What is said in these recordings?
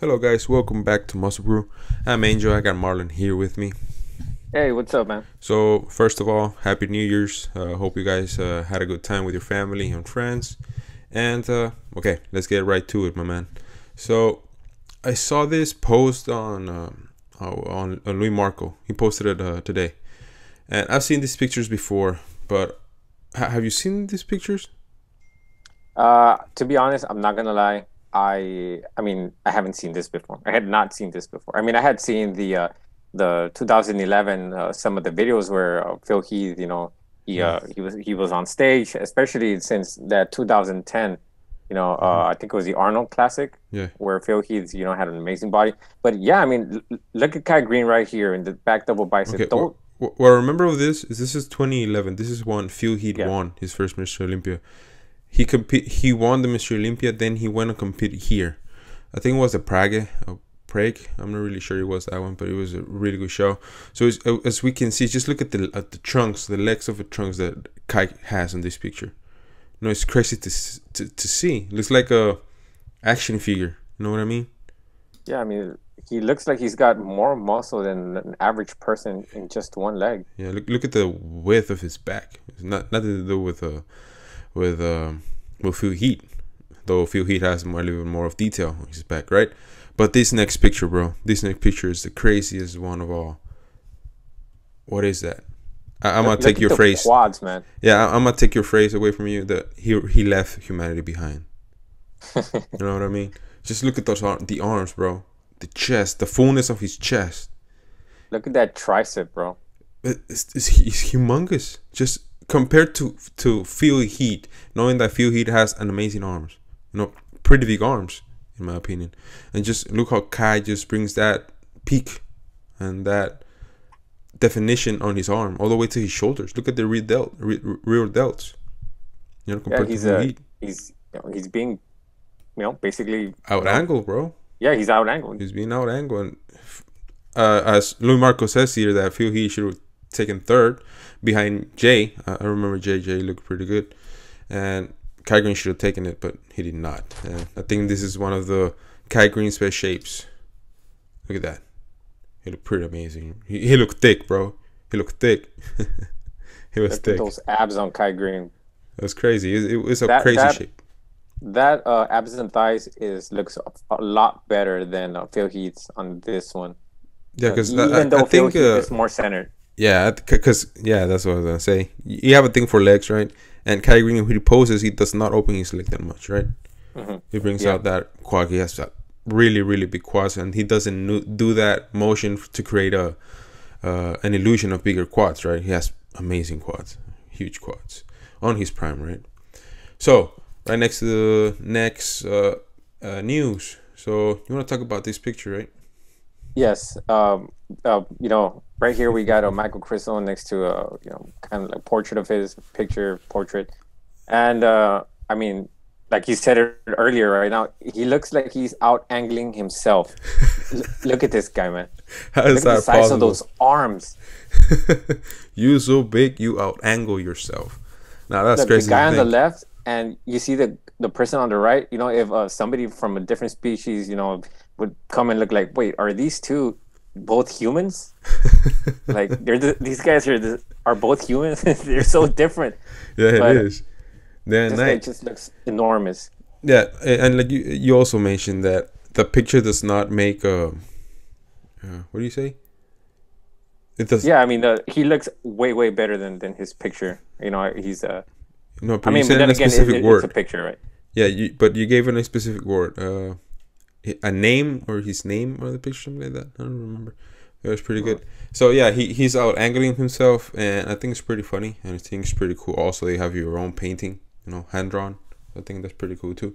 Hello guys, welcome back to MuscleBrew. I'm Angel, I got Marlon here with me. Hey, what's up, man? So first of all, Happy New Year's. Hope you guys had a good time with your family and friends. And okay, let's get right to it, my man. So I saw this post on Louis Marco. He posted it today. And I've seen these pictures before, but have you seen these pictures? To be honest, I'm not gonna lie. I mean, I haven't seen this before. I had not seen this before. I mean, I had seen the 2011 some of the videos where Phil Heath, Yeah. he was on stage, especially since that 2010, Hmm. I think it was the Arnold Classic Yeah. where Phil Heath, had an amazing body. But yeah, I mean, look at Kai Greene right here in the back double Okay. bicep. What Don't, what I remember of this is 2011. This is when Phil Heath yeah. won his first Mr. Olympia. He won the Mr. Olympia, then he went and competed here. I think it was the Prague. I'm not really sure it was that one, but it was a really good show. So as we can see, just look at the trunks, the legs of the trunks that Kai has in this picture. It's crazy to see. Looks like a action figure. You know what I mean? Yeah, I mean, he looks like he's got more muscle than an average person in just one leg. Yeah. Look at the width of his back. It's nothing to do with with Phil Heath, though Phil Heath has a little bit more of detail on his back, right? But this next picture, bro, this next picture is the craziest one of all. What is that? I'm gonna take Look at your the phrase. quads, man. Yeah, I'm gonna take your phrase away from you. That he left humanity behind. You know what I mean? Just look at the arms, bro. The chest, the fullness of his chest. Look at that tricep, bro. It's humongous. Just compared to Phil Heath, knowing that Phil Heath has an amazing arms. Pretty big arms in my opinion. And just look how Kai just brings that peak and that definition on his arm all the way to his shoulders. Look at the rear delts. Yeah, Compared to Phil Heath, he's being, basically, out angle, bro. yeah, he's out angled. He's being out angle, and as Louis Marco says here, that Phil Heath should have taken third behind Jay. I remember Jay looked pretty good, and Kai Greene should have taken it, but he did not. And I think this is one of the Kai Greene's best shapes. Look at that. He looked pretty amazing. He looked thick, bro. He looked thick. He was Look at thick. those abs on Kai Green. It was crazy. It was a That crazy that shape. that abs and thighs is looks a lot better than Phil Heath's on this one. Yeah, because Even I though Phil think Heath is more centered. yeah, because yeah, that's what I was gonna say. You have a thing for legs, right? And Kai Greene, when he poses, he does not open his leg that much, right? Hmm. He brings Yeah. out that quad. He has that really big quads, and he doesn't do that motion to create a an illusion of bigger quads, right? He has amazing quads, huge quads on his prime, right? So right next to the next news. So you want to talk about this picture, right? Yes. Right here we got a Michael Krizo next to a, kind of like portrait of his picture portrait. And I mean, like you said it earlier, right now, he looks like he's out angling himself. Look at this guy, man. How is Look at the that size of possible? those arms. You so big, you out angle yourself. Now that's Look, the crazy to guy on the think. left, and you see the person on the right. If somebody from a different species, would come and look like, wait, are these two both humans? Like these guys are both humans. They're so different, Yeah, it but is. Then this guy night. just looks enormous. Yeah, and like you also mentioned that the picture does not make what do you say? It does. Yeah, I mean, he looks way better than his picture. He's No, I but you mean, but said then in a again, specific it's a word. picture, right? Yeah, but you gave it a specific word. A name or his name or the picture, something like that. I don't remember. It was pretty Mm. good. So yeah, he's out angling himself, and I think it's pretty funny, and I think it's pretty cool. Also, they have your own painting, hand drawn. I think that's pretty cool too.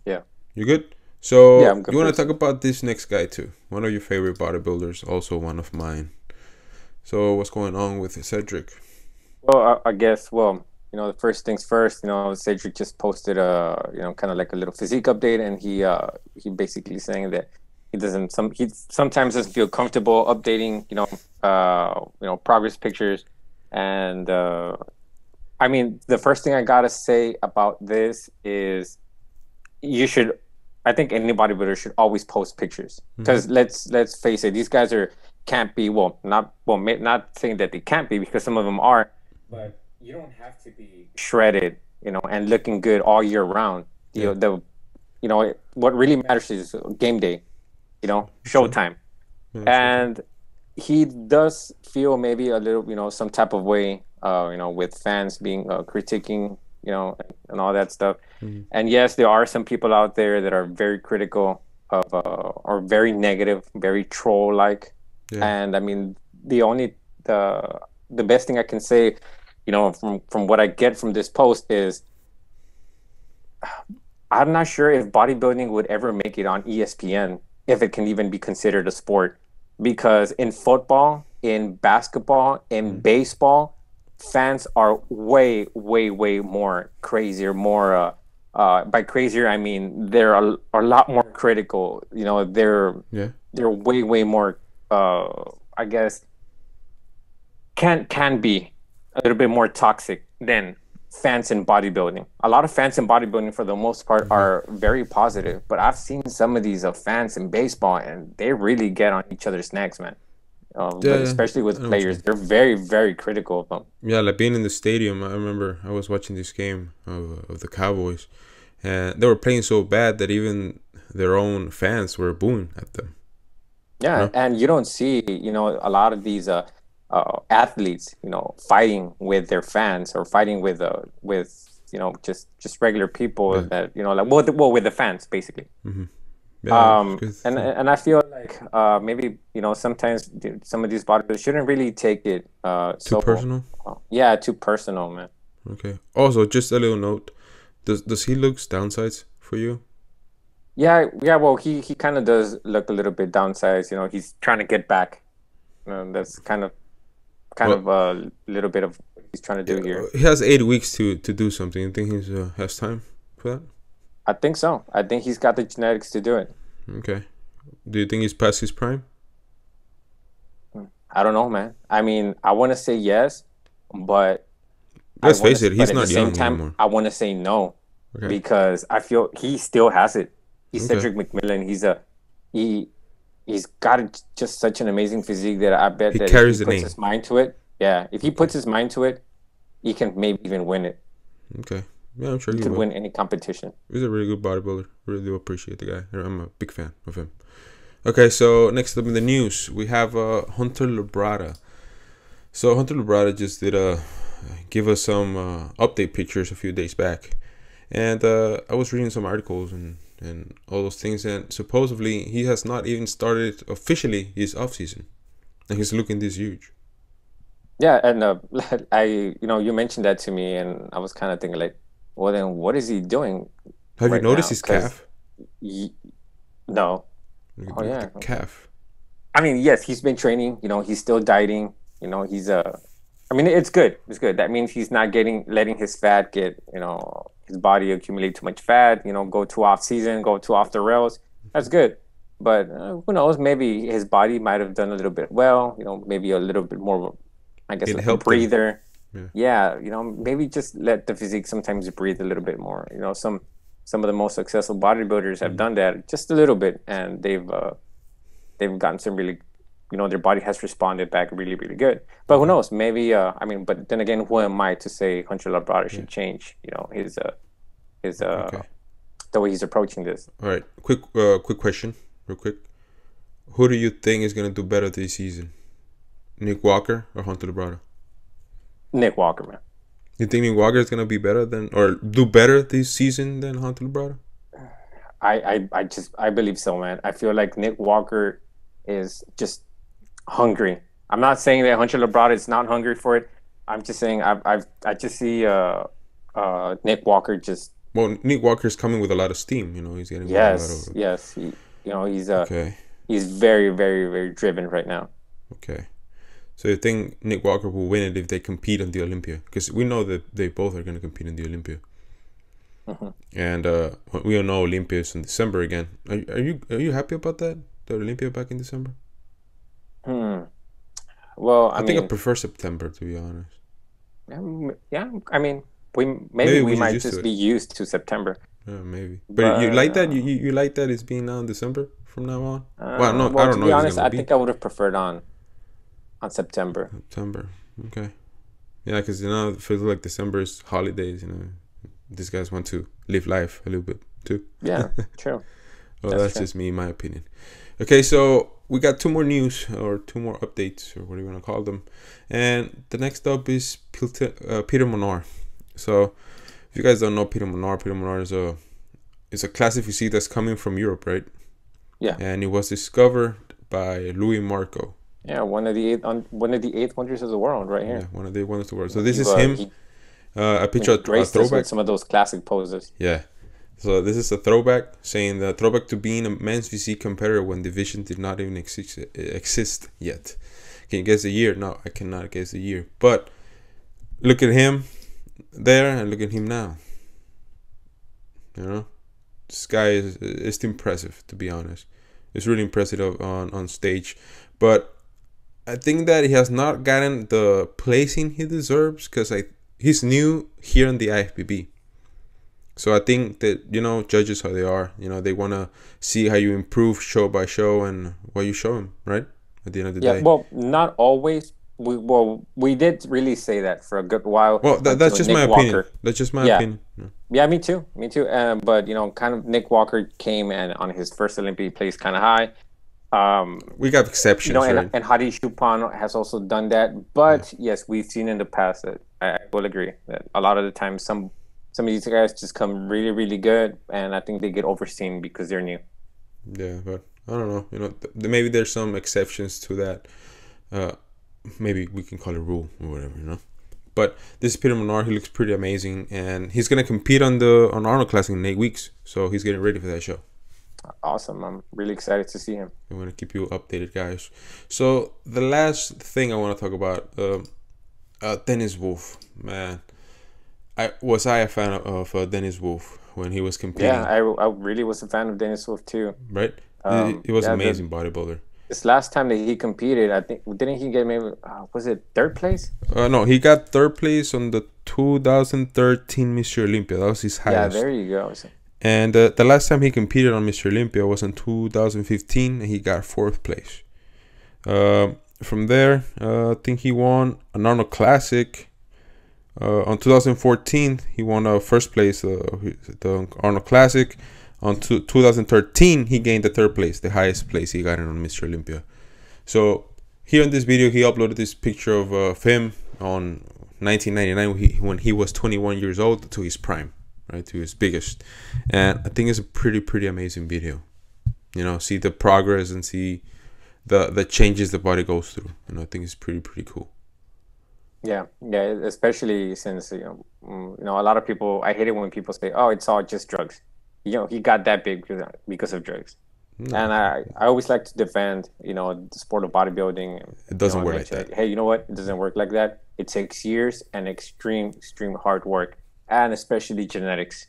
Yeah, You good? yeah, So I'm good you for want to this. talk about this next guy too? One of your favorite bodybuilders, also one of mine. So what's going on with Cedric? Well, I guess, the first things first, Cedric just posted kind of like a little physique update, and he basically saying that he sometimes doesn't feel comfortable updating, progress pictures. And I mean, the first thing I gotta say about this is you should I think any bodybuilder should always post pictures because let's face it, these guys can't be not saying that they can't be because some of them are, but you don't have to be shredded, and looking good all year round. What really matters is game day, showtime, and he does feel maybe a little, some type of way, with fans being critiquing, and all that stuff. And yes, there are some people out there that are very critical of, or very negative, very troll-like. Yeah. And I mean, the best thing I can say, from what I get from this post is, I'm not sure if bodybuilding would ever make it on ESPN, if it can even be considered a sport. Because in football, in basketball, in baseball, fans are way, way, way more crazier. More by crazier, I mean they're a lot more critical. They're way, way more. I guess can be a little bit more toxic than fans in bodybuilding. A lot of fans in bodybuilding, for the most part, are very positive. But I've seen some of these fans in baseball, and they really get on each other's necks, man. But especially with players, they're very, very critical of them. Yeah, like being in the stadium, I remember I was watching this game of the Cowboys, and they were playing so bad that even their own fans were booing at them. Yeah, and you don't see, a lot of these athletes, fighting with their fans or fighting with just regular people that with the fans basically. Yeah, and I feel like maybe sometimes some of these bodybuilders shouldn't really take it too personal. Yeah, too personal, man. Okay. Also, just a little note: does he look downsides for you? Yeah. Well, he kind of does look a little bit downsized. He's trying to get back. That's kind of a little bit of what he's trying to do here. He has 8 weeks to do something. You think he has time for that? I think so. I think he's got the genetics to do it. Okay. Do you think he's past his prime? I don't know, man. I mean, I want to say yes, but let's face it, he's not young anymore. I want to say no, because I feel he still has it. He's Cedric McMillan. He's got just such an amazing physique that I bet that if he puts his mind to it, if he puts his mind to it, he can maybe even win it. Okay. Yeah, I'm sure he could win any competition. He's a really good bodybuilder. Really do appreciate the guy. I'm a big fan of him. Okay, so next up in the news, we have Hunter Labrada. So Hunter Labrada just did give us some update pictures a few days back. And I was reading some articles and all those things, and supposedly he has not even started officially his off season, and he's looking this huge. Yeah, and you mentioned that to me, and I was kind of thinking like, well, then what is he doing? Have you noticed his calf? No. Oh yeah, calf. I mean, yes, he's been training. He's still dieting. He's I mean, it's good. It's good. That means he's not letting his fat get, his body accumulate too much fat. Go too off season, go too off the rails. That's good. But who knows? Maybe his body might have done a little bit well. Maybe a little bit more, I guess, like a breather. Yeah. Maybe just let the physique sometimes breathe a little bit more. Some of the most successful bodybuilders have done that just a little bit, and they've gotten some really, their body has responded back really, really good. But who knows? Maybe but then again, who am I to say Hunter Labrada should change? His the way he's approaching this. All right, quick question, real quick. Who do you think is gonna do better this season, Nick Walker or Hunter Labrada? Nick Walker, man. You think Nick Walker is gonna be better do better this season than Hunter Labrada? I believe so, man. I feel like Nick Walker is just hungry. I'm not saying that Hunter Labrada is not hungry for it. I'm just saying I just see Nick Walker just. Well, Nick Walker's coming with a lot of steam. He's getting yes. He's very, very, very driven right now. Okay. So you think Nick Walker will win it if they compete on the Olympia? Because we know that they both are going to compete in the Olympia. And we all know Olympia is in December again. Are you happy about that? The Olympia back in December? Well, I think I prefer September, to be honest. Yeah. I mean, we might just be used to September. Maybe. But you like that? You like that it's being now in December from now on? Well, no, I don't to know be if it's honest, gonna I be think I would have preferred on September. September. Okay. Yeah, because it feels like December's holidays. These guys want to live life a little bit too. Yeah, true. Well, that's just me, in my opinion. Okay, so we got two more news or two more updates or what do you want to call them, and the next up is Peter Molnar. So if you guys don't know Peter Molnar is a classic physique that's coming from Europe, right? Yeah. And it was discovered by Louis Marco. Yeah, one of the eighth wonders of the world, right here. Yeah, one of the wonders of the world. So this is him. A picture of a throwback with some of those classic poses. Yeah. So this is a throwback, saying the throwback to being a men's physique competitor when division did not even exist yet. Can you guess the year? No, I cannot guess the year. But look at him there and look at him now. This guy is impressive, to be honest. It's really impressive on stage. But I think that he has not gotten the placing he deserves because he's new here in the IFBB. So I think that, judges how they are. They want to see how you improve show by show and what you show them, right? At the end of the day. Yeah, well, not always. We did really say that for a good while. Well, that's just my opinion. That's just my opinion. Yeah, me too. But kind of Nick Walker came and on his first Olympic, he placed kind of high. We got exceptions, right? And Hadi Chupon has also done that. But yes, we've seen in the past that I will agree that a lot of the time some of these guys just come really, really good, and I think they get overseen because they're new. Yeah, but I don't know. Maybe there's some exceptions to that. Maybe we can call it rule or whatever, But this is Peter Molnar. He looks pretty amazing, and he's gonna compete on Arnold Classic in 8 weeks. So he's getting ready for that show. Awesome. I'm really excited to see him. I'm going to keep you updated, guys. So the last thing I want to talk about, Dennis Wolf. Man, was I a fan of Dennis Wolf when he was competing? Yeah, I really was a fan of Dennis Wolf too. Right? He was amazing bodybuilder. This last time that he competed, I think, didn't he get maybe, was it third place? No, he got third place on the 2013 Mr. Olympia. That was his highest. Yeah, there you go. And the last time he competed on Mr. Olympia was in 2015, and he got 4th place. From there, I think he won an Arnold Classic. On 2014, he won 1st place, the Arnold Classic. On 2013, he gained the 3rd place, the highest place he got in on Mr. Olympia. So here in this video, he uploaded this picture of him on 1999 when he was 21 years old to his prime. Right, to his biggest, and I think it's a pretty amazing video. See the progress and see the changes the body goes through. I think it's pretty cool. Yeah, especially since a lot of people. I hate it when people say, "Oh, it's all just drugs." He got that big because of drugs. No. And I always like to defend, the sport of bodybuilding. It doesn't work like that. Hey, you know what? It doesn't work like that. It takes years and extreme hard work. And especially genetics.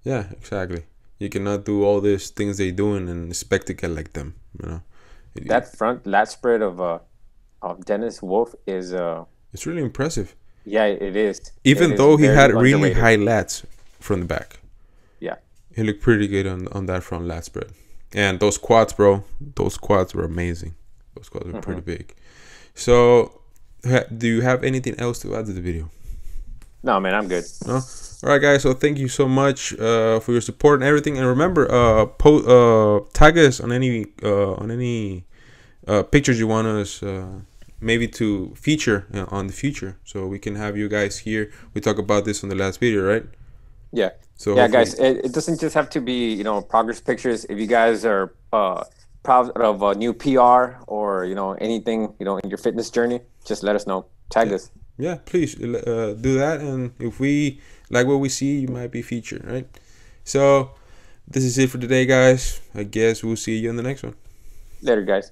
Yeah, exactly. You cannot do all these things they're doing and expect to get like them. That front lat spread of Dennis Wolf is it's really impressive. Yeah, it is. Even though he had really high lats from the back. Yeah, he looked pretty good on that front lat spread. And those quads, bro. Those quads were amazing. Those quads were pretty big. So, do you have anything else to add to the video? No, man, I'm good. No? All right, guys. So thank you so much for your support and everything. And remember, tag us on any pictures you want us maybe to feature on the future, so we can have you guys here. We talked about this on the last video, right? Yeah. So yeah, guys, it doesn't just have to be progress pictures. If you guys are proud of a new PR or anything in your fitness journey, just let us know. Tag us. Yeah, please do that, and if we like what we see, you might be featured, right? So this is it for today, guys. I guess we'll see you in the next one. Later, guys.